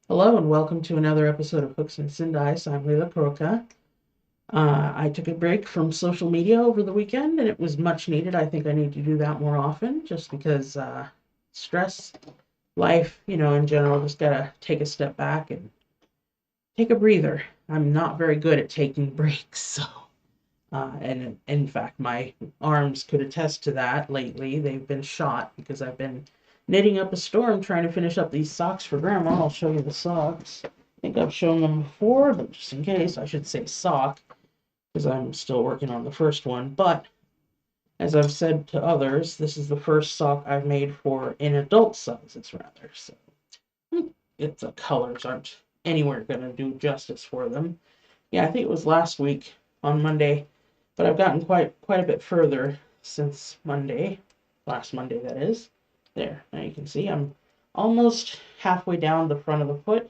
Hello and welcome to another episode of Hooks and Syndice. I'm Leila Kroka. I took a break from social media over the weekend and it was much needed. I think I need to do that more often just because stress, life, in general, just gotta take a step back and take a breather. I'm not very good at taking breaks, so. And in fact, my arms could attest to that lately. They've been shot because I've been knitting up a storm trying to finish up these socks for Grandma. I'll show you the socks. I think I've shown them before, but just in case, I should say sock because I'm still working on the first one. But as I've said to others, this is the first sock I've made for in adult sizes, rather. So the colors aren't anywhere going to do justice for them. Yeah, I think it was last week on Monday, but I've gotten quite a bit further since Monday, last Monday that is. There, now you can see I'm almost halfway down the front of the foot,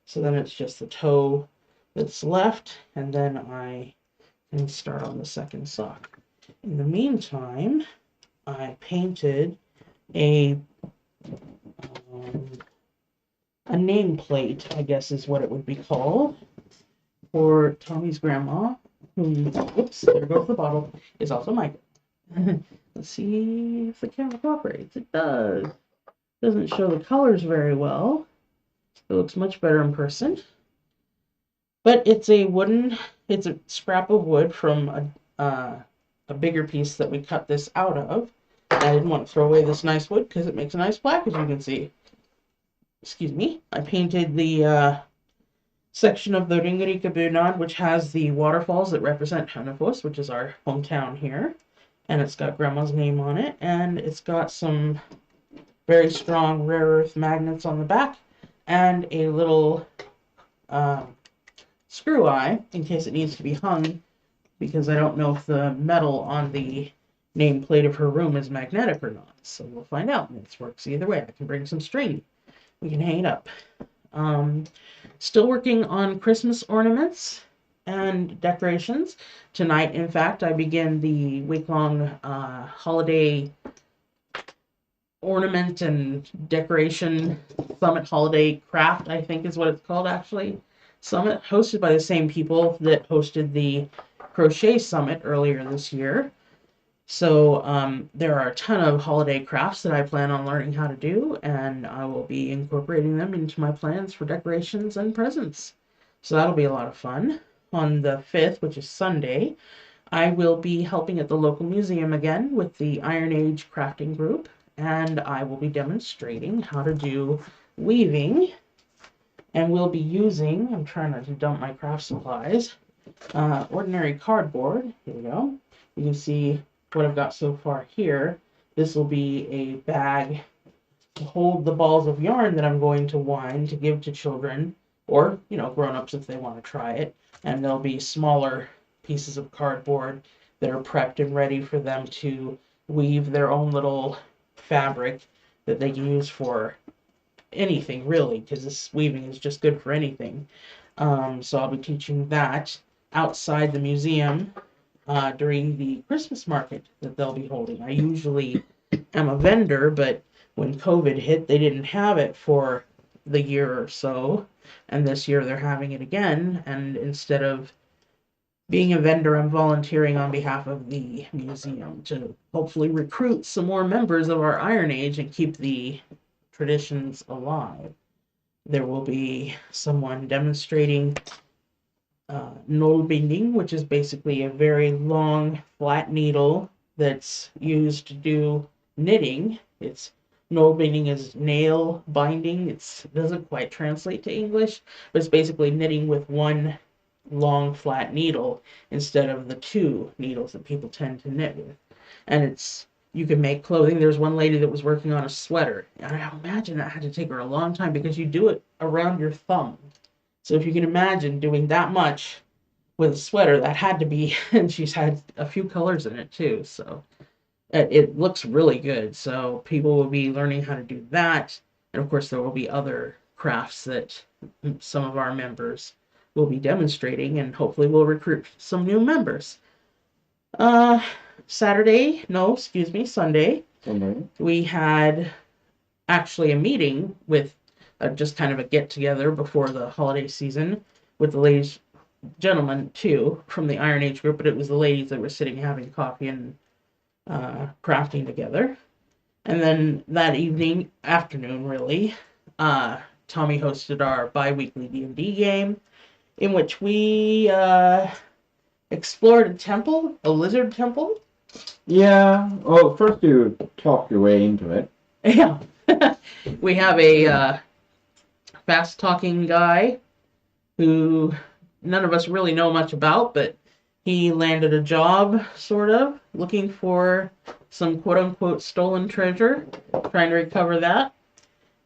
so then it's just the toe that's left, and then I can start on the second sock. In the meantime, I painted a um, a nameplate, I guess is what it would be called, for Tommy's grandma, who, oops, there goes the bottle, is also my. Let's see if the camera cooperates. It does. Doesn't show the colors very well. It looks much better in person. But it's a scrap of wood from a bigger piece that we cut this out of. I didn't want to throw away this nice wood because it makes a nice plaque, as you can see. Excuse me. I painted the section of the Ringerike, which has the waterfalls that represent Hanafos, which is our hometown here. And it's got Grandma's name on it, and it's got some very strong rare earth magnets on the back, and a little um, screw eye in case it needs to be hung, because I don't know if the metal on the nameplate of her room is magnetic or not. So we'll find out. It works either way. I can bring some string. We can hang it up. Um, Still working on Christmas ornaments and decorations. Tonight, in fact, I begin the week-long holiday ornament and decoration summit holiday craft, I think is what it's called actually. Summit, hosted by the same people that hosted the crochet summit earlier this year. So there are a ton of holiday crafts that I plan on learning how to do, and I will be incorporating them into my plans for decorations and presents. So that'll be a lot of fun. On the 5th, which is Sunday, I will be helping at the local museum again with the Iron Age crafting group, and I will be demonstrating how to do weaving. And we'll be using, I'm trying not to dump my craft supplies, ordinary cardboard. Here we go. You can see what I've got so far here. This will be a bag to hold the balls of yarn that I'm going to wind to give to children or, grown-ups if they want to try it. And there'll be smaller pieces of cardboard that are prepped and ready for them to weave their own little fabric that they can use for anything really, because this weaving is just good for anything. So I'll be teaching that outside the museum during the Christmas market that they'll be holding. I usually am a vendor, but when COVID hit, they didn't have it for the year or so. And this year they're having it again. And instead of being a vendor, I'm volunteering on behalf of the museum to hopefully recruit some more members of our Iron Age and keep the traditions alive. There will be someone demonstrating nålbinding, which is basically a very long flat needle that's used to do knitting. It's Nålbinding is nail binding. It doesn't quite translate to English, but it's basically knitting with one long flat needle instead of the two needles that people tend to knit with. And you can make clothing. There's one lady that was working on a sweater. And I imagine that had to take her a long time because you do it around your thumb. So if you can imagine doing that much with a sweater, that had to be, and she's had a few colors in it too. So it looks really good. So people will be learning how to do that. And of course, there will be other crafts that some of our members will be demonstrating, and hopefully we'll recruit some new members. Uh, Saturday, no, excuse me, Sunday, we had actually a meeting with just kind of a get together before the holiday season with the ladies, gentlemen too, from the Iron Age group, but it was the ladies that were sitting having coffee and crafting together. And then that afternoon really, Tommy hosted our bi-weekly D&D game in which we explored a temple, a lizard temple. Yeah. Well, first you talk your way into it. Yeah. We have a fast-talking guy who none of us really know much about, but he landed a job, sort of, looking for some quote-unquote stolen treasure, trying to recover that.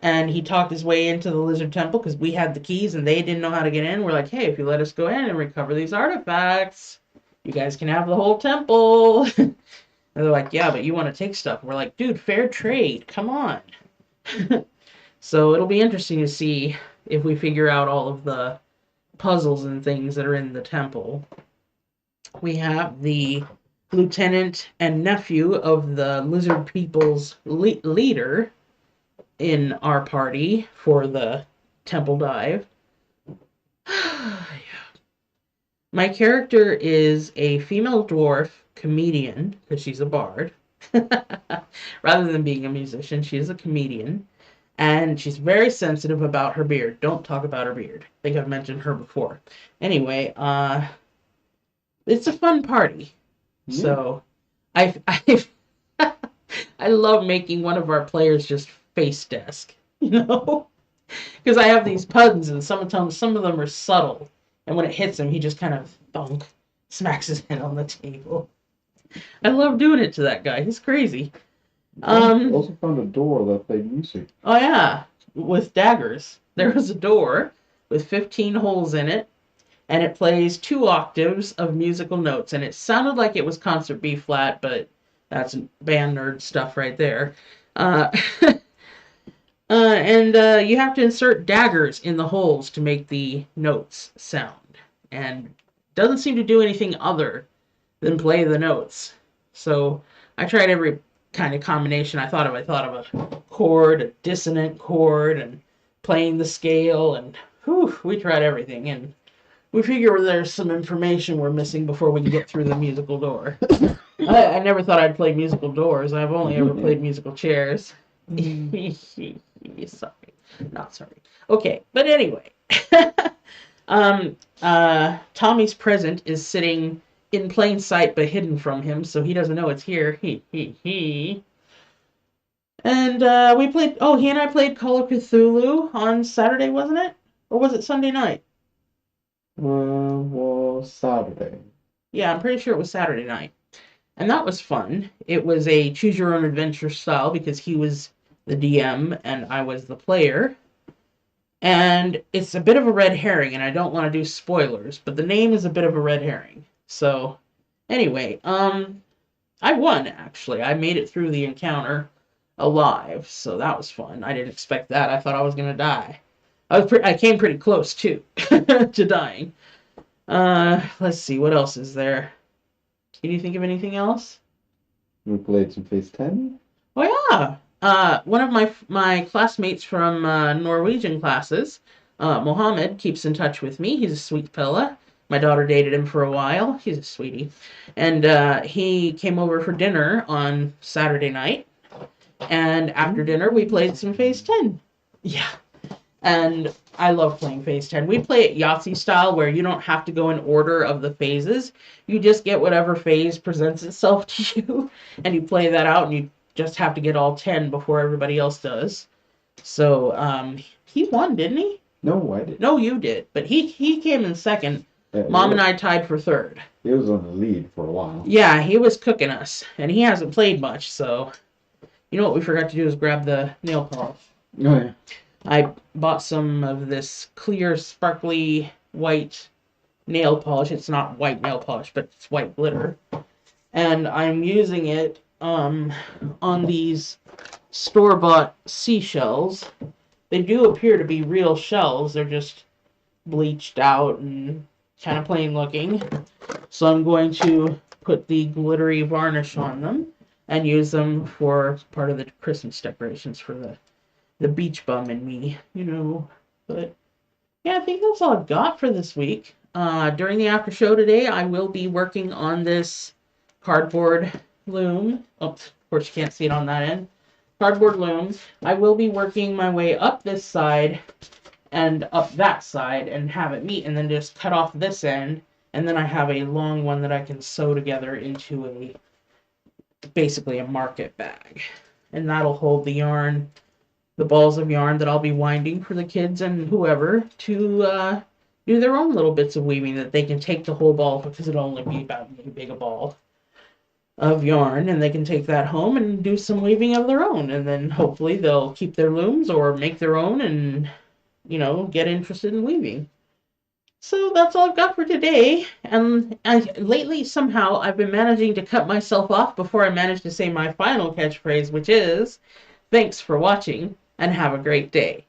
And he talked his way into the lizard temple because we had the keys and they didn't know how to get in. We're like, hey, if you let us go in and recover these artifacts, you guys can have the whole temple. And they're like, yeah, but you want to take stuff. We're like, dude, fair trade. Come on. So it'll be interesting to see if we figure out all of the puzzles and things that are in the temple. We have the lieutenant and nephew of the lizard people's leader in our party for the temple dive. My character is a female dwarf comedian because she's a bard. Rather than being a musician, she is a comedian. And she's very sensitive about her beard. Don't talk about her beard. I think I've mentioned her before. Anyway, it's a fun party. Yeah. So I I love making one of our players just face desk, because I have these puns and some of them are subtle, and when it hits him, he just kind of thunk, smacks his head on the table. I love doing it to that guy. He's crazy. I also found a door that played music. Oh yeah, with daggers. There was a door with 15 holes in it, and it plays 2 octaves of musical notes, and it sounded like it was concert B flat, but that's band nerd stuff right there. And you have to insert daggers in the holes to make the notes sound, and doesn't seem to do anything other than play the notes. So I tried every kind of combination I thought of. I thought of a chord, a dissonant chord, and playing the scale, and we tried everything, and we figure there's some information we're missing before we can get through the musical door. I never thought I'd play musical doors. I've only ever played musical chairs. Sorry. Not sorry. Okay, but anyway. Tommy's present is sitting in plain sight but hidden from him, so he doesn't know it's here. And he and I played Call of Cthulhu on Saturday, wasn't it? Or was it Sunday night? Was Saturday. Yeah, I'm pretty sure it was Saturday night. And that was fun. It was a choose your own adventure style because he was the DM and I was the player. And it's a bit of a red herring, and I don't want to do spoilers, but the name is a bit of a red herring. So, anyway, I won, actually. I made it through the encounter alive, so that was fun. I didn't expect that. I thought I was going to die. I came pretty close, too, to dying. Let's see, what else is there? Can you think of anything else? We played some Phase 10. Oh, yeah. One of my classmates from Norwegian classes, Mohammed, keeps in touch with me. He's a sweet fella. My daughter dated him for a while. He's a sweetie. And he came over for dinner on Saturday night. And after dinner, we played some Phase 10. Yeah. And I love playing Phase 10. We play it Yahtzee style, where you don't have to go in order of the phases. You just get whatever phase presents itself to you, and you play that out, and you just have to get all 10 before everybody else does. So, he won, didn't he? No, I didn't. No, you did. But he came in second. Mom and I tied for third. He was on the lead for a while. Yeah, he was cooking us. And he hasn't played much, so... You know what we forgot to do is grab the nail polish. Oh, yeah. I bought some of this clear, sparkly, white nail polish. It's not white nail polish, but it's white glitter. And I'm using it on these store-bought seashells. They do appear to be real shells. They're just bleached out and kind of plain looking. So I'm going to put the glittery varnish on them and use them for part of the Christmas decorations for the the beach bum in me. But yeah, I think that's all I've got for this week. During the after show today, I will be working on this cardboard loom. Oh, of course, you can't see it on that end. Cardboard loom. I will be working my way up this side and up that side and have it meet, and then just cut off this end. And then I have a long one that I can sew together into basically a market bag. And that'll hold the balls of yarn that I'll be winding for the kids and whoever to do their own little bits of weaving that they can take the whole ball because it'll only be about as big a ball of yarn, and they can take that home and do some weaving of their own, and then hopefully they'll keep their looms or make their own and get interested in weaving. So that's all I've got for today. And lately, somehow, I've been managing to cut myself off before I manage to say my final catchphrase, which is thanks for watching and have a great day.